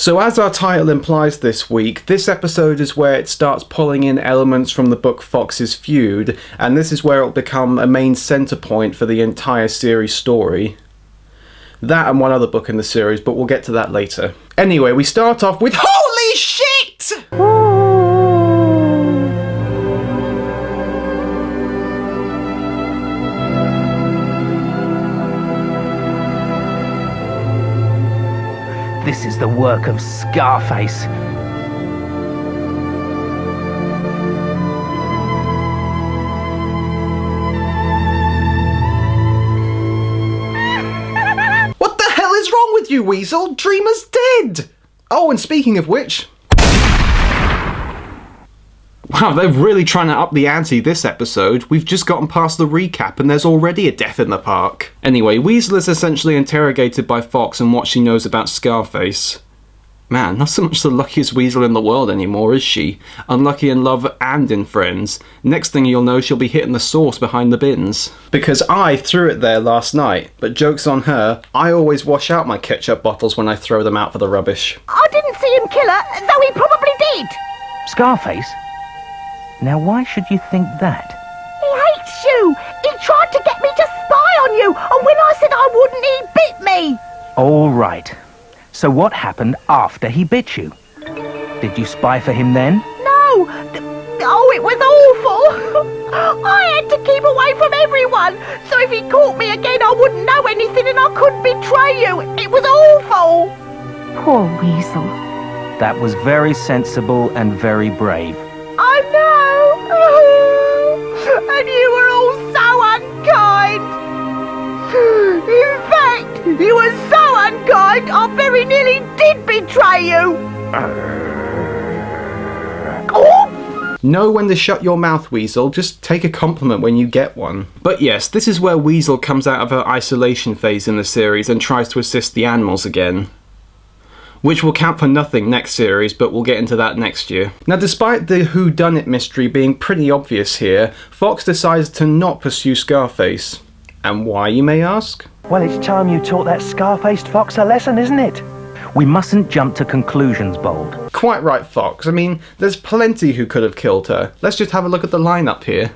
So as our title implies this week, this episode is where it starts pulling in elements from the book Fox's Feud, and this is where it'll become a main centre point for the entire series story. That and one other book in the series, but we'll get to that later. Anyway, we start off with HOLY SHIT! This is the work of Scarface. What the hell is wrong with you, Weasel? Dreamer's dead! Oh, and speaking of which... Wow, they're really trying to up the ante this episode. We've just gotten past the recap and there's already a death in the park. Anyway, Weasel is essentially interrogated by Fox on what she knows about Scarface. Man, not so much the luckiest Weasel in the world anymore, is she? Unlucky in love and in friends. Next thing you'll know, she'll be hitting the sauce behind the bins. Because I threw it there last night, but joke's on her, I always wash out my ketchup bottles when I throw them out for the rubbish. I didn't see him kill her, though he probably did. Scarface? Now why should you think that? He hates you. He tried to get me to spy on you, and when I said I wouldn't, he bit me. All right. So what happened after he bit you? Did you spy for him then? No. Oh, it was awful. I had to keep away from everyone, so if he caught me again, I wouldn't know anything and I couldn't betray you. It was awful. Poor Weasel. That was very sensible and very brave. I know. And you were all so unkind. In fact, you were so unkind, I very nearly did betray you. Oh! Know when to shut your mouth, Weasel. Just take a compliment when you get one. But yes, this is where Weasel comes out of her isolation phase in the series and tries to assist the animals again. Which will count for nothing next series, but we'll get into that next year. Now, despite the whodunit mystery being pretty obvious here, Fox decides to not pursue Scarface. And why, you may ask? Well, it's time you taught that Scar-faced fox a lesson, isn't it? We mustn't jump to conclusions, Bold. Quite right, Fox. I mean, there's plenty who could have killed her. Let's just have a look at the lineup here.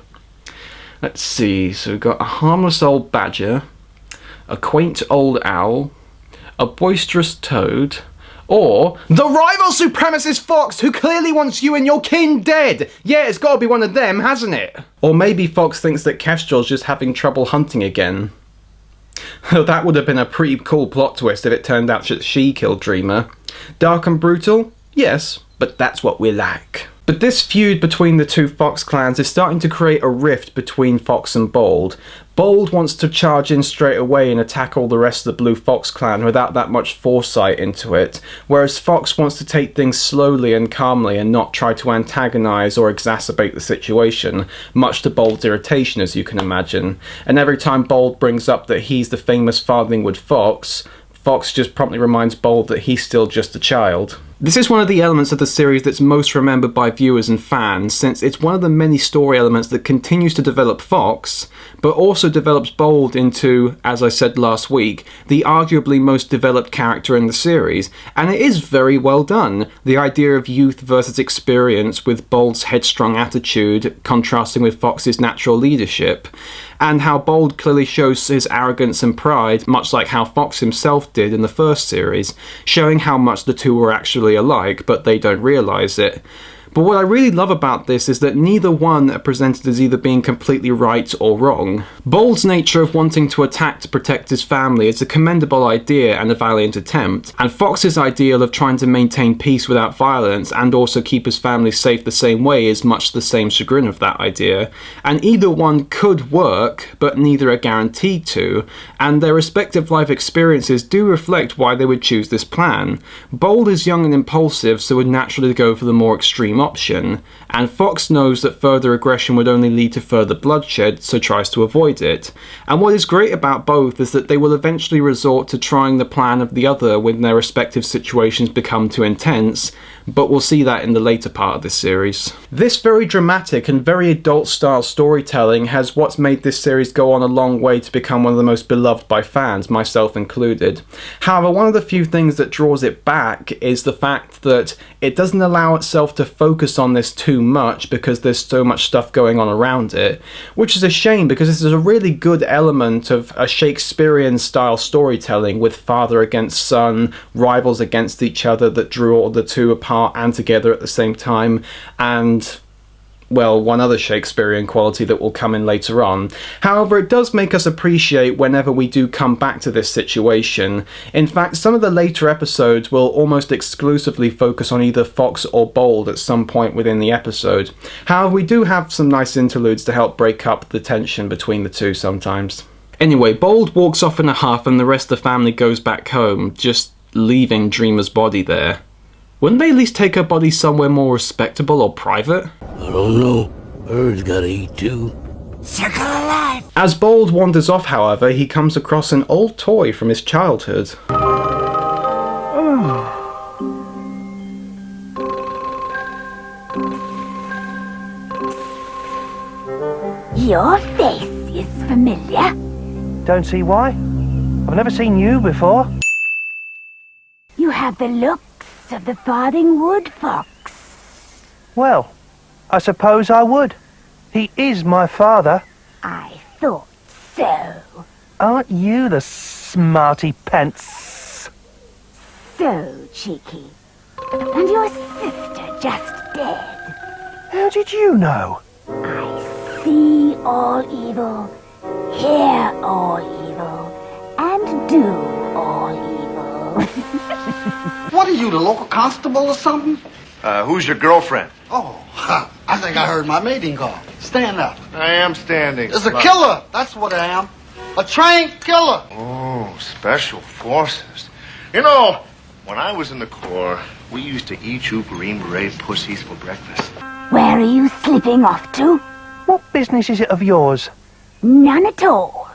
Let's see, so we've got a harmless old badger, a quaint old owl, a boisterous toad, or the rival supremacist fox who clearly wants you and your kin dead! Yeah, it's gotta be one of them, hasn't it? Or maybe Fox thinks that Kestrel's just having trouble hunting again. That would have been a pretty cool plot twist if it turned out that she killed Dreamer. Dark and brutal? Yes, but that's what we like. But this feud between the two Fox clans is starting to create a rift between Fox and Bold. Bold wants to charge in straight away and attack all the rest of the Blue Fox clan without that much foresight into it, whereas Fox wants to take things slowly and calmly and not try to antagonise or exacerbate the situation, much to Bold's irritation, as you can imagine. And every time Bold brings up that he's the famous Farthingwood Fox, Fox just promptly reminds Bold that he's still just a child. This is one of the elements of the series that's most remembered by viewers and fans, since it's one of the many story elements that continues to develop Fox, but also develops Bold into, as I said last week, the arguably most developed character in the series, and it is very well done. The idea of youth versus experience, with Bold's headstrong attitude contrasting with Fox's natural leadership, and how Bold clearly shows his arrogance and pride, much like how Fox himself did in the first series, showing how much the two were actually alike, but they don't realise it. But what I really love about this is that neither one are presented as either being completely right or wrong. Bold's nature of wanting to attack to protect his family is a commendable idea and a valiant attempt, and Fox's ideal of trying to maintain peace without violence and also keep his family safe the same way is much the same chagrin of that idea. And either one could work, but neither are guaranteed to, and their respective life experiences do reflect why they would choose this plan. Bold is young and impulsive, so would naturally go for the more extreme option, and Fox knows that further aggression would only lead to further bloodshed, so tries to avoid it. And what is great about both is that they will eventually resort to trying the plan of the other when their respective situations become too intense, but we'll see that in the later part of this series. This very dramatic and very adult-style storytelling has what's made this series go on a long way to become one of the most beloved by fans, myself included. However, one of the few things that draws it back is the fact that it doesn't allow itself to focus on this too much because there's so much stuff going on around it, which is a shame because this is a really good element of a Shakespearean-style storytelling with father against son, rivals against each other that drew all the two apart and together at the same time, and, well, one other Shakespearean quality that will come in later on. However, it does make us appreciate whenever we do come back to this situation. In fact, some of the later episodes will almost exclusively focus on either Fox or Bold at some point within the episode. However, we do have some nice interludes to help break up the tension between the two sometimes. Anyway, Bold walks off in a huff and the rest of the family goes back home, just leaving Dreamer's body there. Wouldn't they at least take her body somewhere more respectable or private? I don't know. Birds gotta eat too. Circle of life. As Bold wanders off, however, he comes across an old toy from his childhood. Your face is familiar. Don't see why. I've never seen you before. You have the looks of the Farthing Wood fox. Well, I suppose I would. He is my father. I thought so. Aren't you the smarty pants? So cheeky. And your sister just dead. How did you know? I see all evil, hear all evil, and do all evil. What are you, the local constable or something? Who's your girlfriend? Oh, I think I heard my mating call. Stand up. I am standing. It's a killer. That's what I am. A trained killer. Oh, special forces. You know, when I was in the Corps, we used to eat you Green Beret pussies for breakfast. Where are you slipping off to? What business is it of yours? None at all.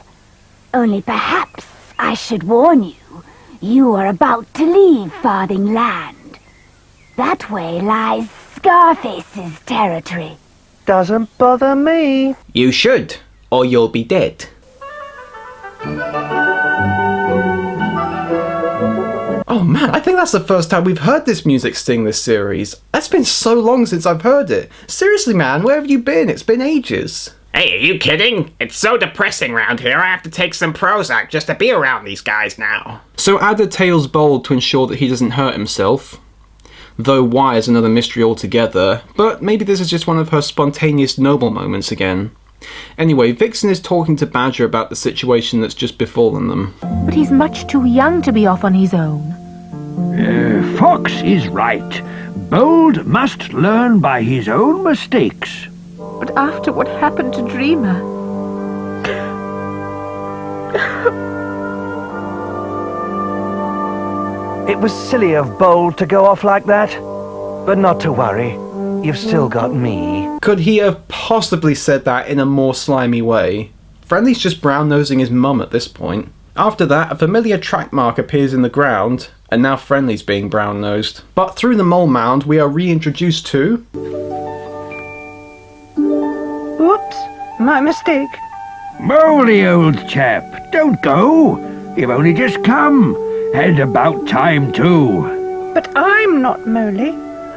Only perhaps I should warn you. You are about to leave Farthing Land. That way lies Scarface's territory. Doesn't bother me. You should, or you'll be dead. Oh man, I think that's the first time we've heard this music sting this series. It's been so long since I've heard it. Seriously man, where have you been? It's been ages. Hey, are you kidding? It's so depressing round here, I have to take some Prozac just to be around these guys now. So Ada tails Bold to ensure that he doesn't hurt himself. Though why is another mystery altogether, but maybe this is just one of her spontaneous noble moments again. Anyway, Vixen is talking to Badger about the situation that's just befallen them. But he's much too young to be off on his own. Fox is right. Bold must learn by his own mistakes. But after what happened to Dreamer... It was silly of Bold to go off like that. But not to worry. You've still got me. Could he have possibly said that in a more slimy way? Friendly's just brown-nosing his mum at this point. After that, a familiar track mark appears in the ground, and now Friendly's being brown-nosed. But through the mole mound, we are reintroduced to... Oops, my mistake. Moldy old chap, don't go. You've only just come. And about time too. But I'm not Molly.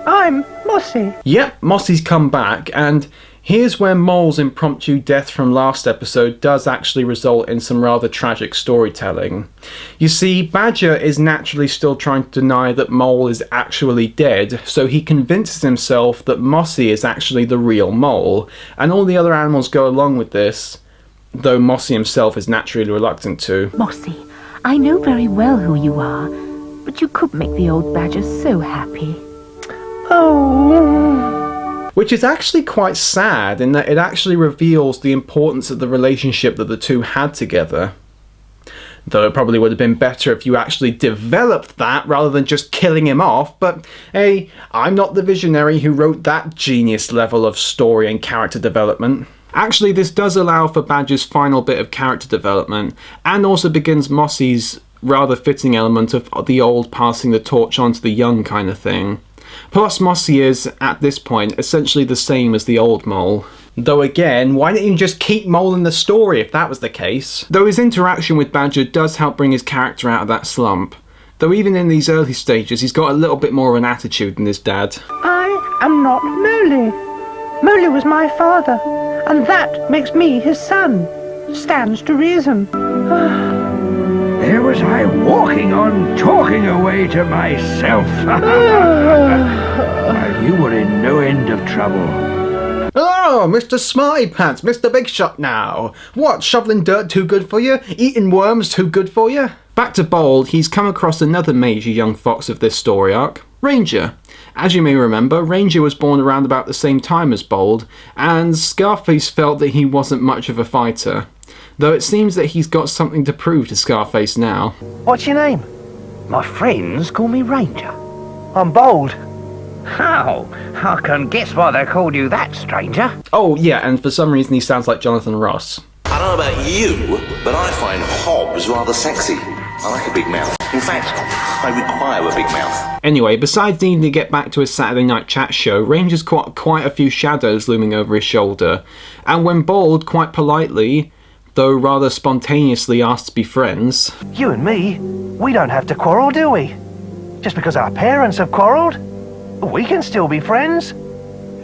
I'm Mossy. Yep, Mossy's come back, and here's where Mole's impromptu death from last episode does actually result in some rather tragic storytelling. You see, Badger is naturally still trying to deny that Mole is actually dead, so he convinces himself that Mossy is actually the real Mole, and all the other animals go along with this, though Mossy himself is naturally reluctant to. Mossy, I know very well who you are, but you could make the old Badger so happy. Oh. Which is actually quite sad in that it actually reveals the importance of the relationship that the two had together. Though it probably would have been better if you actually developed that rather than just killing him off, but hey, I'm not the visionary who wrote that genius level of story and character development. Actually, this does allow for Badger's final bit of character development, and also begins Mossy's rather fitting element of the old passing the torch on to the young kind of thing. Plus, Mossy is, at this point, essentially the same as the old mole. Though again, why didn't you just keep Mole in the story if that was the case? Though his interaction with Badger does help bring his character out of that slump. Though even in these early stages, he's got a little bit more of an attitude than his dad. I am not Moley. Moley was my father, and that makes me his son. Stands to reason. There was I walking on, talking away to myself. While you were in no end of trouble. Oh, Mr. Smarty Pants, Mr. Big Shot now. What, shoveling dirt too good for you? Eating worms too good for you? Back to Bold, he's come across another major young fox of this story arc, Ranger. As you may remember, Ranger was born around about the same time as Bold, and Scarface felt that he wasn't much of a fighter. Though it seems that he's got something to prove to Scarface now. What's your name? My friends call me Ranger. I'm Bold. How? I can guess why they called you that, stranger. Oh yeah, and for some reason he sounds like Jonathan Ross. I don't know about you, but I find Hobbs rather sexy. I like a big mouth. In fact, I require a big mouth. Anyway, besides needing to get back to his Saturday night chat show, Ranger's got quite a few shadows looming over his shoulder. And when Bold, quite politely, though rather spontaneously, asks to be friends... You and me, we don't have to quarrel, do we? Just because our parents have quarrelled, we can still be friends.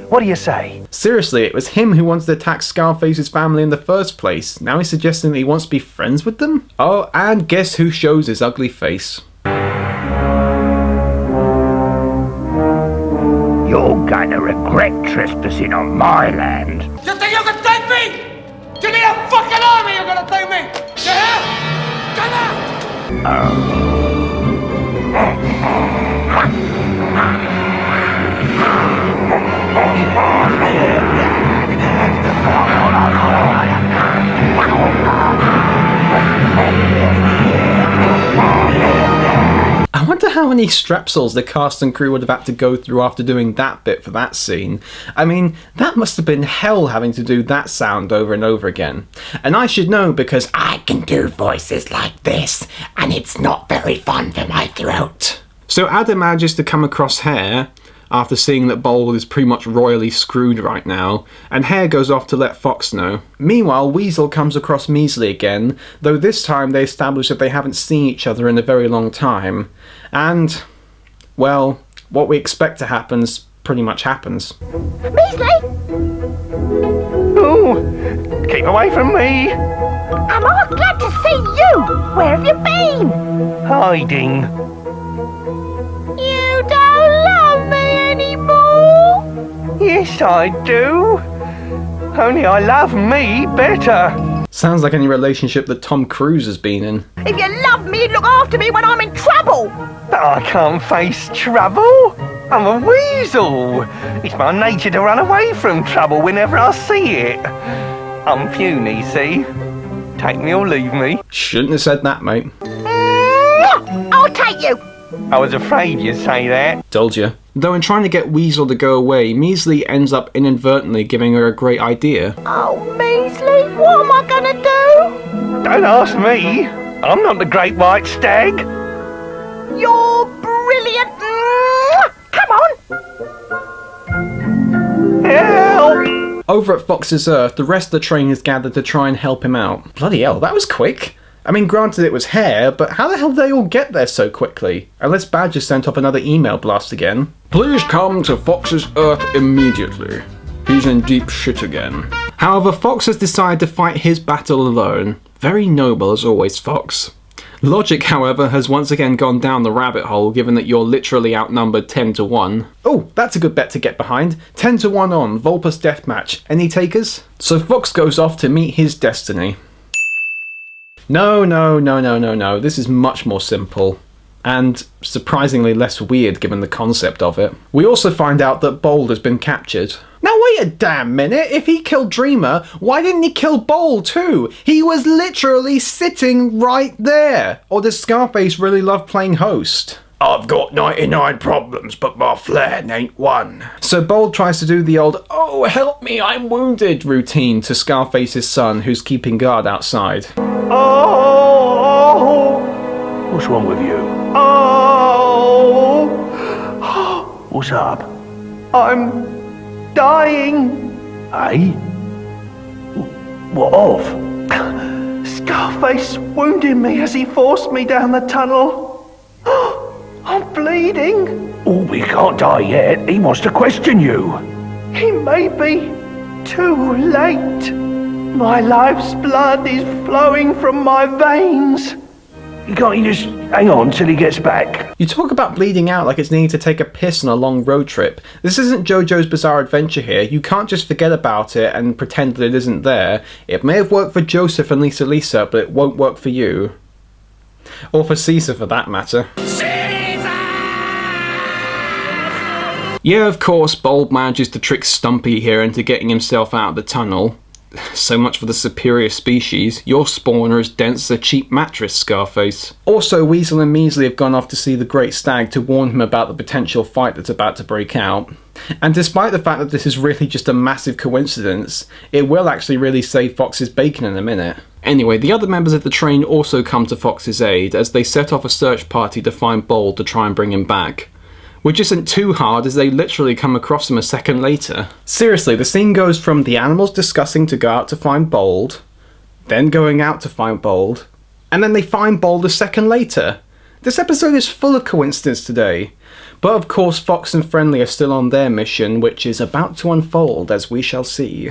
What do you say? Seriously, it was him who wanted to attack Scarface's family in the first place. Now he's suggesting that he wants to be friends with them? Oh, and guess who shows his ugly face? You're gonna regret trespassing on my land. You think you can take me? You need a fucking army you're gonna take me! You hear? Come on! I wonder how many strepsils the cast and crew would have had to go through after doing that bit for that scene. I mean, that must have been hell having to do that sound over and over again. And I should know because I can do voices like this, and it's not very fun for my throat. So Adam manages to come across Hare, after seeing that Bold is pretty much royally screwed right now, and Hare goes off to let Fox know. Meanwhile, Weasel comes across Measley again, though this time they establish that they haven't seen each other in a very long time. And, well, what we expect to happen pretty much happens. Measley! Ooh, keep away from me. Am I glad to see you? Where have you been? Hiding. You don't love me anymore? Yes, I do. Only I love me better. Sounds like any relationship that Tom Cruise has been in. If you love me, you'd look after me when I'm in trouble. But I can't face trouble. I'm a weasel. It's my nature to run away from trouble whenever I see it. I'm puny, see? Take me or leave me. Shouldn't have said that, mate. I'll take you. I was afraid you'd say that. Told you. Though in trying to get Weasel to go away, Measley ends up inadvertently giving her a great idea. Oh, Measley, what am I gonna do? Don't ask me. I'm not the great white stag. You're brilliant. Come on. Help! Over at Fox's Earth, the rest of the trainers gathered to try and help him out. Bloody hell, that was quick. I mean, granted it was Hare, but how the hell did they all get there so quickly? Unless Badger sent off another email blast again. Please come to Fox's Earth immediately. He's in deep shit again. However, Fox has decided to fight his battle alone. Very noble as always, Fox. Logic, however, has once again gone down the rabbit hole, given that you're literally outnumbered 10-1. Oh, that's a good bet to get behind. 10-1 on, Volpus Deathmatch. Any takers? So Fox goes off to meet his destiny. No, this is much more simple. And surprisingly less weird given the concept of it. We also find out that Bold has been captured. Now wait a damn minute, if he killed Dreamer, why didn't he kill Bowl too? He was literally sitting right there. Or does Scarface really love playing host? I've got 99 problems, but my flat ain't one. So Bold tries to do the old, oh help me, I'm wounded routine to Scarface's son, who's keeping guard outside. Oh! What's wrong with you? Oh! What's up? I'm dying. Eh? What of? Scarface wounded me as he forced me down the tunnel. I'm bleeding. Oh, we can't die yet. He wants to question you. He may be too late. My life's blood is flowing from my veins. Can't you just hang on till he gets back? You talk about bleeding out like it's needing to take a piss on a long road trip. This isn't JoJo's Bizarre Adventure here. You can't just forget about it and pretend that it isn't there. It may have worked for Joseph and Lisa, but it won't work for you. Or for Caesar, for that matter. Yeah, of course, Bold manages to trick Stumpy here into getting himself out of the tunnel. So much for the superior species. Your spawn are as dense as a cheap mattress, Scarface. Also, Weasel and Measley have gone off to see the Great Stag to warn him about the potential fight that's about to break out. And despite the fact that this is really just a massive coincidence, it will actually really save Fox's bacon in a minute. Anyway, the other members of the train also come to Fox's aid as they set off a search party to find Bold to try and bring him back. Which isn't too hard as they literally come across him a second later. Seriously, the scene goes from the animals discussing to go out to find Bold, then going out to find Bold, and then they find Bold a second later. This episode is full of coincidence today. But of course Fox and Friendly are still on their mission, which is about to unfold as we shall see.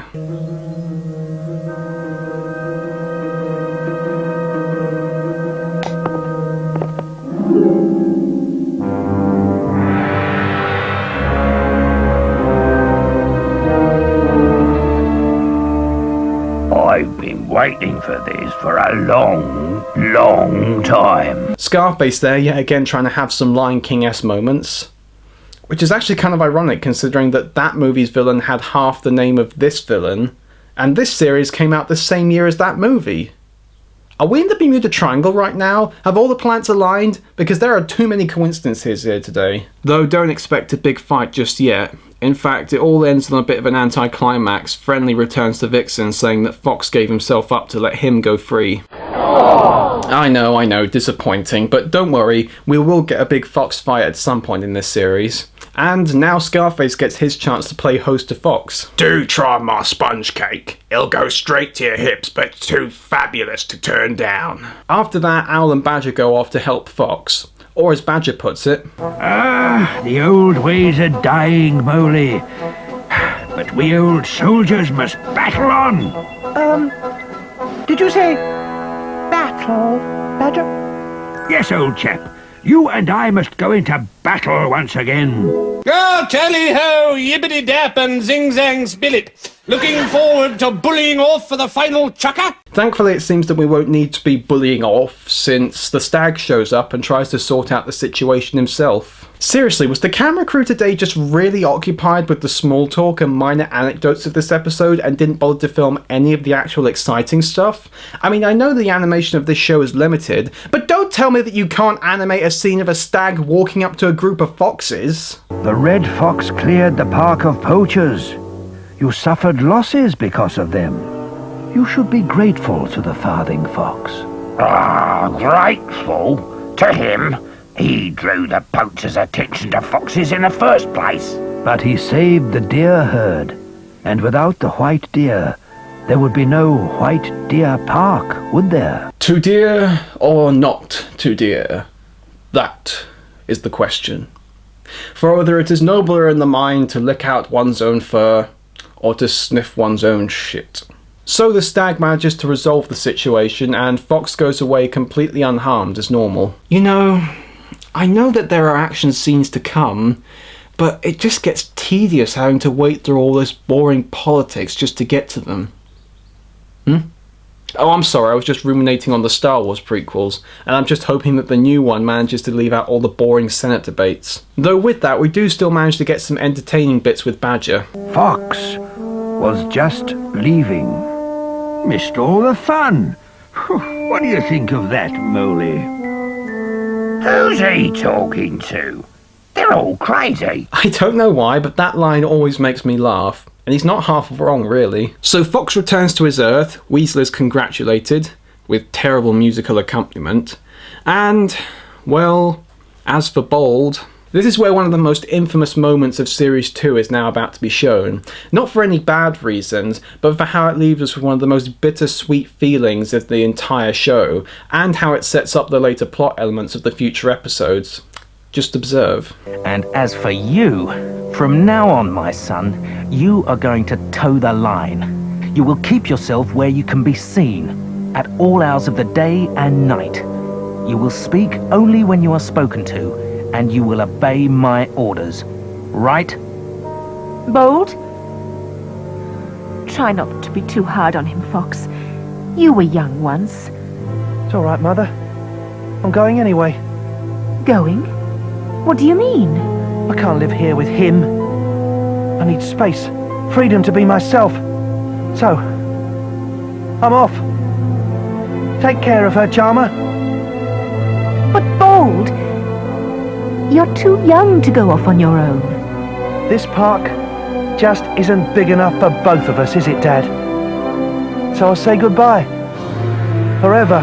I've been waiting for this for a long time. Scarface there yet again trying to have some Lion King-esque moments. Which is actually kind of ironic considering that that movie's villain had half the name of this villain, and this series came out the same year as that movie. Are we in the Bermuda Triangle right now? Have all the planets aligned? Because there are too many coincidences here today. Though don't expect a big fight just yet. In fact, it all ends on a bit of an anticlimax. Friendly returns to Vixen saying that Fox gave himself up to let him go free. I know, disappointing, but don't worry, we will get a big Fox fight at some point in this series. And now Scarface gets his chance to play host to Fox. Do try my sponge cake. It'll go straight to your hips, but it's too fabulous to turn down. After that, Owl and Badger go off to help Fox. Or as Badger puts it, The old ways are dying, Moley. But we old soldiers must battle on. Did you say battle, Badger? Yes, old chap. You and I must go into battle once again. Go tally-ho, yippity-dap and zing-zang spillet. Looking forward to bullying off for the final chucker? Thankfully it seems that we won't need to be bullying off, since the Stag shows up and tries to sort out the situation himself. Seriously, was the camera crew today just really occupied with the small talk and minor anecdotes of this episode and didn't bother to film any of the actual exciting stuff? I mean, I know the animation of this show is limited, but don't tell me that you can't animate a scene of a stag walking up to a group of foxes. The Red Fox cleared the park of poachers. You suffered losses because of them. You should be grateful to the Farthing Fox. Grateful? To him? He drew the poachers' attention to foxes in the first place. But he saved the deer herd, and without the white deer, there would be no White Deer Park, would there? Too dear or not too dear? That is the question. For whether it is nobler in the mind to lick out one's own fur, or to sniff one's own shit. So the stag manages to resolve the situation, and Fox goes away completely unharmed as normal. You know, I know that there are action scenes to come, but it just gets tedious having to wait through all this boring politics just to get to them. Oh, I'm sorry, I was just ruminating on the Star Wars prequels, and I'm just hoping that the new one manages to leave out all the boring Senate debates. Though with that, we do still manage to get some entertaining bits with Badger. Fox was just leaving. Missed all the fun. What do you think of that, Moley? Who's he talking to? They're all crazy. I don't know why, but that line always makes me laugh. And he's not half wrong, really. So Fox returns to his Earth, Weasel is congratulated, with terrible musical accompaniment. And, well, as for Bold, this is where one of the most infamous moments of Series 2 is now about to be shown. Not for any bad reasons, but for how it leaves us with one of the most bittersweet feelings of the entire show, and how it sets up the later plot elements of the future episodes. Just observe. And as for you, from now on, my son, you are going to toe the line. You will keep yourself where you can be seen, at all hours of the day and night. You will speak only when you are spoken to, and you will obey my orders. Right? Bold? Try not to be too hard on him, Fox. You were young once. It's all right, Mother. I'm going anyway. Going? What do you mean? I can't live here with him. I need space, freedom to be myself. So, I'm off. Take care of her, Charmer. But Bold, you're too young to go off on your own. This park just isn't big enough for both of us, is it, Dad? So I'll say goodbye. Forever.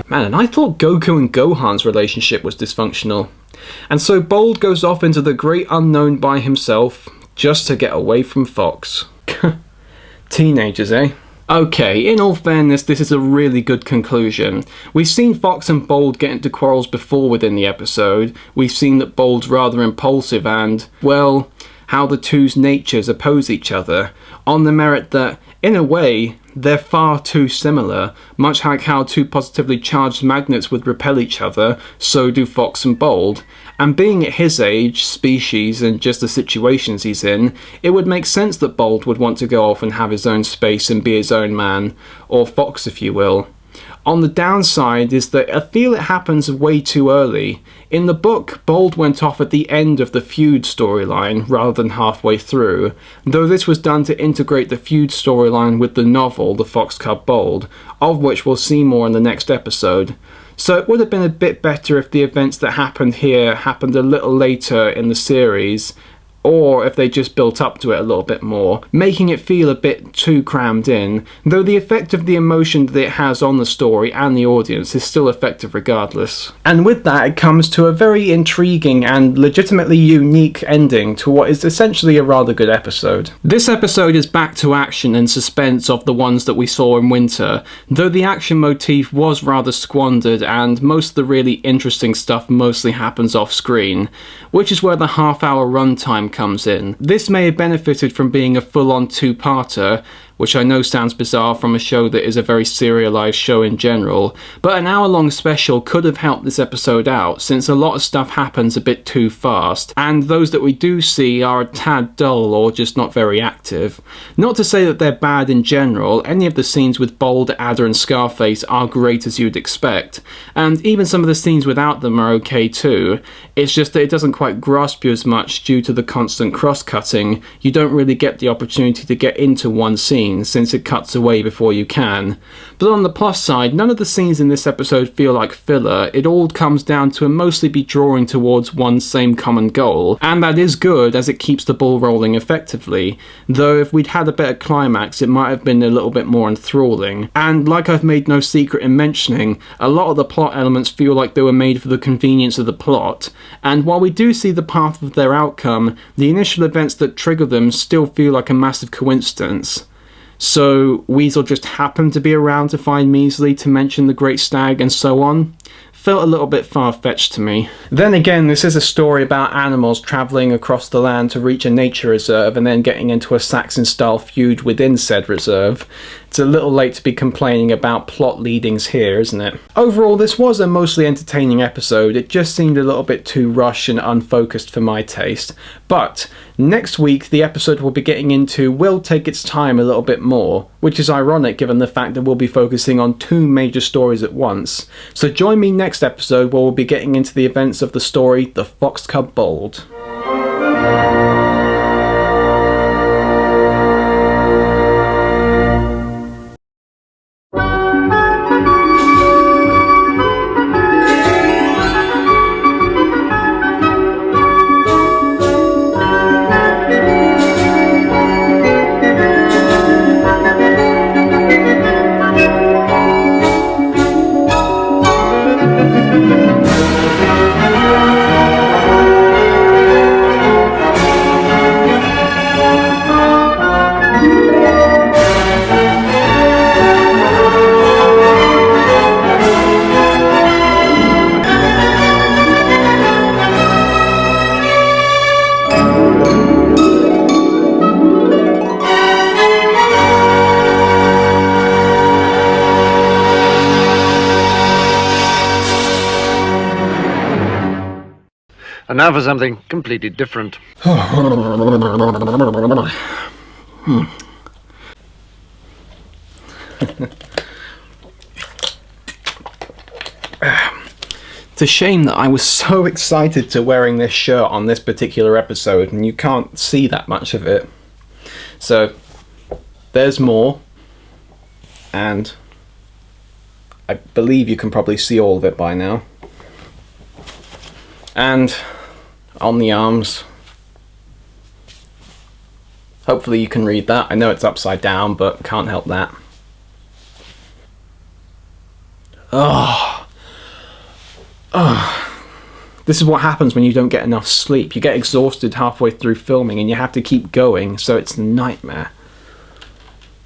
Man, and I thought Goku and Gohan's relationship was dysfunctional. And so Bold goes off into the great unknown by himself, just to get away from Fox. Teenagers, eh? Okay, in all fairness, this is a really good conclusion. We've seen Fox and Bold get into quarrels before within the episode. We've seen that Bold's rather impulsive and, well, how the two's natures oppose each other, on the merit that, in a way, they're far too similar, much like how two positively charged magnets would repel each other, so do Fox and Bold. And being at his age, species, and just the situations he's in, it would make sense that Bold would want to go off and have his own space and be his own man, or Fox if you will. On the downside is that I feel it happens way too early. In the book, Bold went off at the end of the Feud storyline rather than halfway through, though this was done to integrate the Feud storyline with the novel The Fox Cub Bold, of which we'll see more in the next episode. So it would have been a bit better if the events that happened here happened a little later in the series, or if they just built up to it a little bit more, making it feel a bit too crammed in, though the effect of the emotion that it has on the story and the audience is still effective regardless. And with that, it comes to a very intriguing and legitimately unique ending to what is essentially a rather good episode. This episode is back to action and suspense of the ones that we saw in Winter, though the action motif was rather squandered and most of the really interesting stuff mostly happens off screen, which is where the half-hour runtime comes in. This may have benefited from being a full-on two-parter, which I know sounds bizarre from a show that is a very serialized show in general, but an hour-long special could have helped this episode out, since a lot of stuff happens a bit too fast, and those that we do see are a tad dull or just not very active. Not to say that they're bad in general, any of the scenes with Bold, Adder and Scarface are great as you'd expect, and even some of the scenes without them are okay too. It's just that it doesn't quite grasp you as much due to the constant cross-cutting. You don't really get the opportunity to get into one scene, since it cuts away before you can. But on the plus side, none of the scenes in this episode feel like filler. It all comes down to mostly be drawing towards one same common goal, and that is good as it keeps the ball rolling effectively, though if we'd had a better climax it might have been a little bit more enthralling. And like I've made no secret in mentioning, a lot of the plot elements feel like they were made for the convenience of the plot, and while we do see the path of their outcome, the initial events that trigger them still feel like a massive coincidence. So Weasel just happened to be around to find Measley to mention the Great Stag and so on? Felt a little bit far-fetched to me. Then again, this is a story about animals travelling across the land to reach a nature reserve and then getting into a Saxon-style feud within said reserve. It's a little late to be complaining about plot leadings here, isn't it? Overall, this was a mostly entertaining episode. It just seemed a little bit too rushed and unfocused for my taste. But next week, the episode we'll be getting into will take its time a little bit more, which is ironic given the fact that we'll be focusing on two major stories at once. So join me next episode where we'll be getting into the events of the story The Fox Cub Bold. And now for something completely different. It's a shame that I was so excited to wearing this shirt on this particular episode and you can't see that much of it. So, there's more. And I believe you can probably see all of it by now. And on the arms, hopefully you can read that. I know it's upside down, but can't help that. This is what happens when you don't get enough sleep. You get exhausted halfway through filming and you have to keep going, so it's a nightmare.